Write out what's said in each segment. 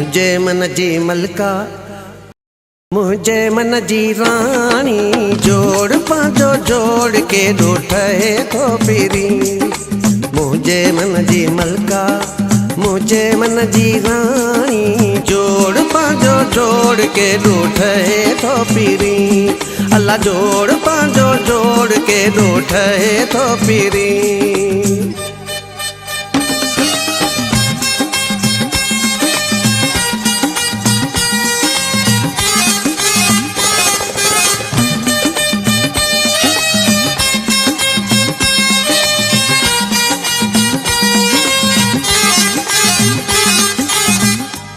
मुझे मन जी मलका मुझे मन जी रानी, जोड़ पांचो जोड़ के डोठे तो पीरी। मुझे मन जी मलका मुझे मन जी रानी, जोड़ पांचो जोड़ के डोठे तो पीरी। अल्लाह जोड़ पांचो जोड़ के डोठे तो पीरी।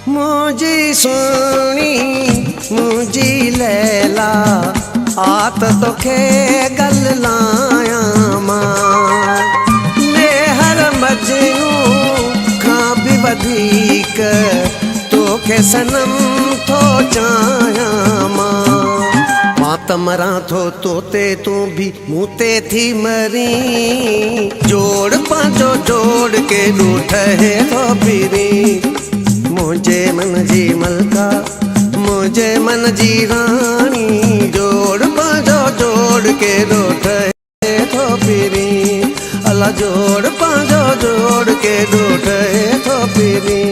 मुझी सोनी मुझी लैला, आत तोखे गल लाया मां। मेहर मजनू खां भी वधीक तोखे सनम थो चाया मां। मां त मरां थो तोते तू भी मूते थी मरी। जोड़ पांचो जोड़ के डूठे तो पीरी। मुझे मन जी मलका मुझे मन जी रानी, जोड़ पांचो जोड़ के डोठे तो पीरी। अल्लाह जोड़ पांचो जोड़ के डोठे तो पीरी।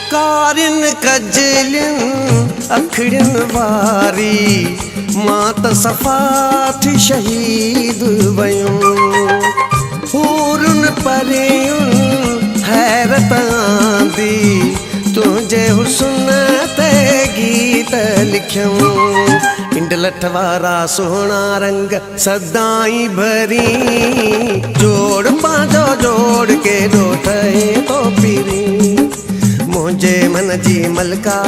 कारिन कजलिन अखड़िन वारी, मां त सफ़ा थी शहीद वयूं। हूरुन परियुन हैरत आंदी, तुझे हुस्न ते गीत लिखूं। इंड लठ वारा सोना रंग सदाई भरी। जोड़ पांचो जोड़ के डोठे तो पीरी। मुझे मन जी मलका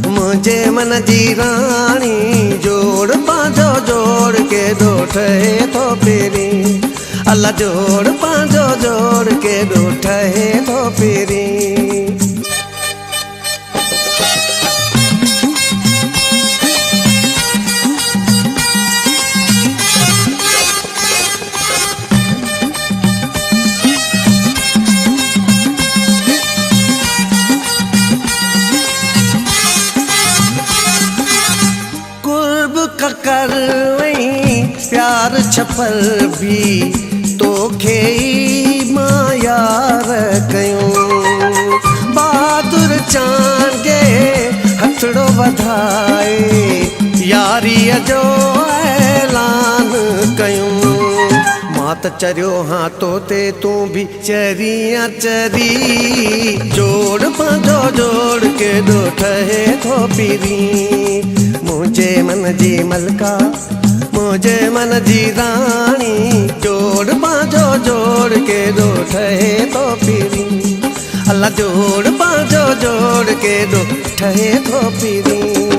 मुझे मन जी रानी, जोड़ पांचो जोड़ के डोठे तो पीरी। अल्लाह जोड़ पांचो जोड़ के डोठे तो पीरी। कर प्यार छपल भी तोखे मां यार कयूं। बहादुर चांगे हथड़ो वधाए, यारीअ जो ऐलान कयूं। मां त चरियो हाँ तोते तू भी चरिया चरी। जोड़ पांचो जोड़ के डोठे तो पीरी। मुझे मन जी मलका मुझे मन जी रानी, जोड़ पांचो जोड़ के डोठे तो पीरी। अल्लाह जोड़ पांचो जोड़ के डोठे तो पीरी।